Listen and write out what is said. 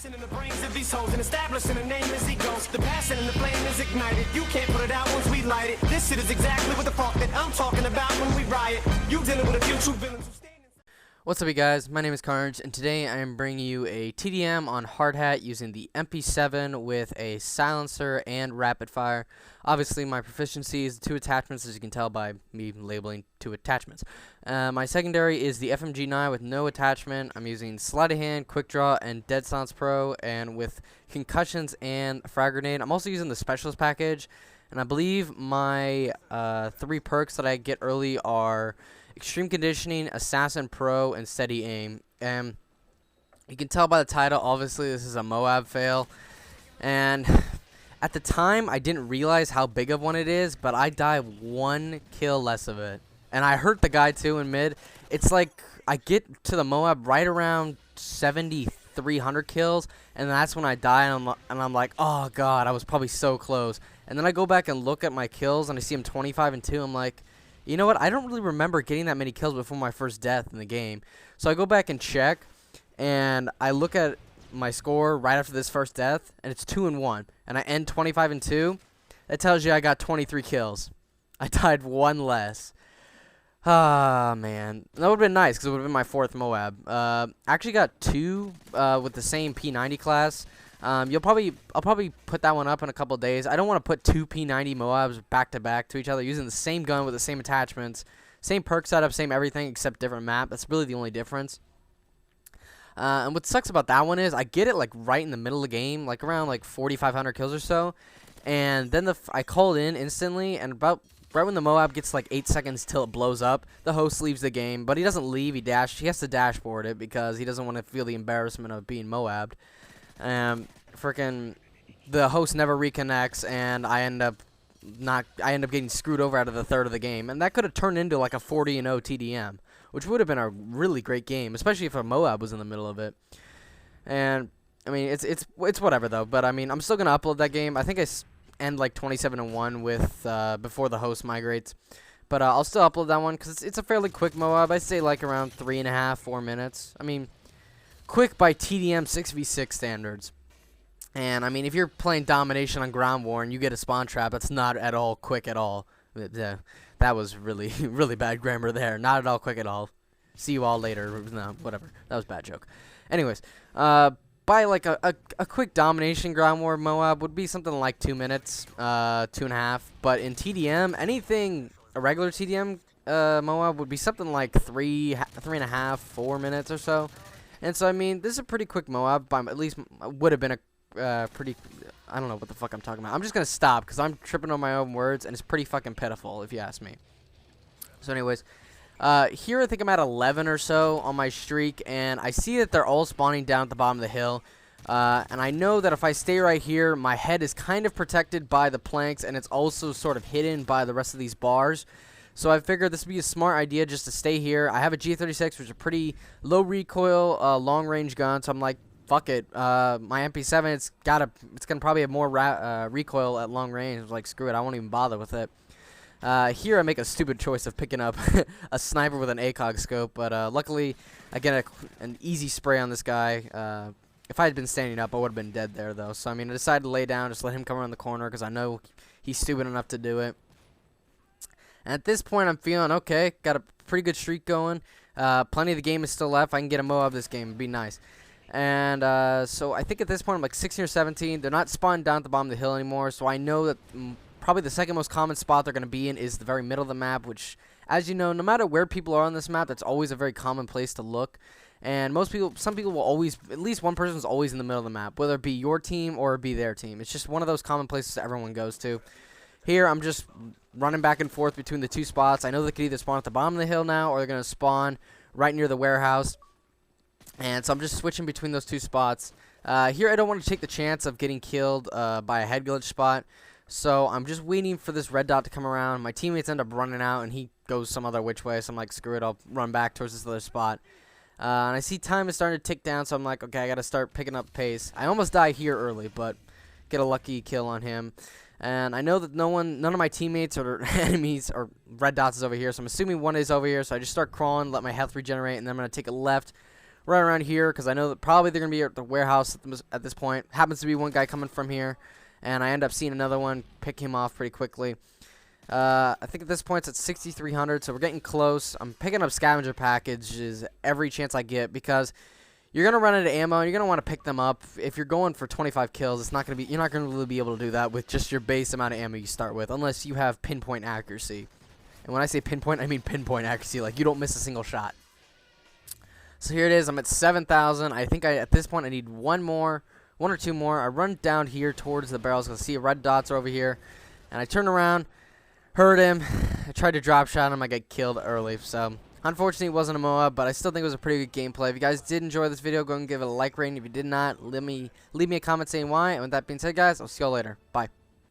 Blasting in the brains of these hoes and establishing a name as he goes. The passion and the flame is ignited. You can't put it out once we light it. This shit is exactly what the fuck that I'm talking about when we riot. You dealing with a few true villains who stand. What's up, you guys? My name is Carnage, and today I am bringing you a TDM on hard hat using the MP7 with a silencer and rapid fire. Obviously, my proficiency is 2 attachments, as you can tell by me labeling 2 attachments. My secondary is the FMG9 with no attachment. I'm using Sleight of Hand, Quickdraw, and Dead Silence Pro, and with concussions and frag grenade. I'm also using the specialist package, and I believe my 3 perks that I get early are Extreme Conditioning, Assassin Pro, and Steady Aim. And you can tell by the title, obviously this is a MOAB fail. And at the time, I didn't realize how big of one it is, but I died 1 kill less of it. And I hurt the guy too in mid. It's like I get to the MOAB right around 7,300 kills, and that's when I die, and I'm like, oh god, I was probably so close. And then I go back and look at my kills, and I see him 25-2. I'm like, you know what? I don't really remember getting that many kills before my first death in the game. So I go back and check, and I look at my score right after this first death, and it's 2-1. And I end 25-2. That tells you I got 23 kills. I died 1 less. Ah, man. That would have been nice, because it would have been my 4th MOAB. I actually got 2 with the same P90 class. I'll probably put that one up in a couple days. I don't want to put 2 P90 MOABs back to back to each other using the same gun with the same attachments, same perk setup, same everything except different map. That's really the only difference. And what sucks about that one is I get it like right in the middle of the game, like around like 4,500 kills or so, and then I called in instantly, and right when the MOAB gets like 8 seconds till it blows up, the host leaves the game, but he doesn't leave. He has to dashboard it because he doesn't want to feel the embarrassment of being MOAB'd. Freaking the host never reconnects, and I end up getting screwed over out of the third of the game, and that could have turned into like a 40-0 TDM, which would have been a really great game, especially if a MOAB was in the middle of it. And I mean, it's whatever though. But I mean, I'm still gonna upload that game. I think I end like 27-1 with before the host migrates, but I'll still upload that one because it's a fairly quick MOAB. I say like around 3.5-4 minutes. I mean, quick by TDM 6v6 standards. And I mean, if you're playing domination on ground war and you get a spawn trap, that's not at all quick at all. That was really really bad grammar there. Not at all quick at all. See you all later. No, whatever. That was a bad joke. Anyways, by like a quick domination ground war MOAB would be something like 2 minutes, 2.5. But in TDM, anything a regular TDM MOAB would be something like 3.5, 4 minutes or so. And so I mean, this is a pretty quick MOAB. At least would have been a pretty, I don't know what the fuck I'm talking about. I'm just gonna stop because I'm tripping on my own words, and it's pretty fucking pitiful if you ask me. So anyways, here I think I'm at 11 or so on my streak, and I see that they're all spawning down at the bottom of the hill, and I know that if I stay right here, my head is kind of protected by the planks, and it's also sort of hidden by the rest of these bars. So I figured this would be a smart idea just to stay here. I have a G36, which is a pretty low recoil, long range gun, so I'm like, fuck it. My MP7, it's gonna probably have more recoil at long range. I was like, screw it, I won't even bother with it. Here I make a stupid choice of picking up a sniper with an ACOG scope, but luckily I get an easy spray on this guy. If I had been standing up, I would have been dead there though. So I mean, I decided to lay down, just let him come around the corner because I know he's stupid enough to do it. And at this point, I'm feeling okay. Got a pretty good streak going. Plenty of the game is still left. I can get a MOAB this game. It'd be nice. And so I think at this point I'm like 16 or 17. They're not spawning down at the bottom of the hill anymore. So I know that probably the second most common spot they're going to be in is the very middle of the map, which, as you know, no matter where people are on this map, that's always a very common place to look. And some people will always, at least one person is always in the middle of the map, whether it be your team or it be their team. It's just one of those common places that everyone goes to. Here, I'm just running back and forth between the 2 spots. I know they could either spawn at the bottom of the hill now, or they're going to spawn right near the warehouse. And so I'm just switching between those 2 spots. Here, I don't want to take the chance of getting killed by a head glitch spot. So I'm just waiting for this red dot to come around. My teammates end up running out, and he goes some other which way. So I'm like, screw it, I'll run back towards this other spot. And I see time is starting to tick down, so I'm like, okay, I got to start picking up pace. I almost die here early, but get a lucky kill on him. And I know that none of my teammates or enemies or red dots is over here, so I'm assuming one is over here. So I just start crawling, let my health regenerate, and then I'm going to take a left, right around here because I know that probably they're going to be at the warehouse at this point. Happens to be one guy coming from here, and I end up seeing another one, pick him off pretty quickly. I think at this point it's at 6,300, so we're getting close. I'm picking up scavenger packages every chance I get because you're going to run into ammo, and you're going to want to pick them up. If you're going for 25 kills, it's not going to be, you're not going to really be able to do that with just your base amount of ammo you start with, unless you have pinpoint accuracy. And when I say pinpoint, I mean pinpoint accuracy, like you don't miss a single shot. So here it is. I'm at 7,000. I think at this point I need one or two more. I run down here towards the barrels because I see red dots over here, and I turn around, heard him. I tried to drop shot him. I got killed early. So unfortunately, it wasn't a MOAB, but I still think it was a pretty good gameplay. If you guys did enjoy this video, go and give it a like rating. If you did not, leave me a comment saying why. And with that being said, guys, I'll see y'all later. Bye.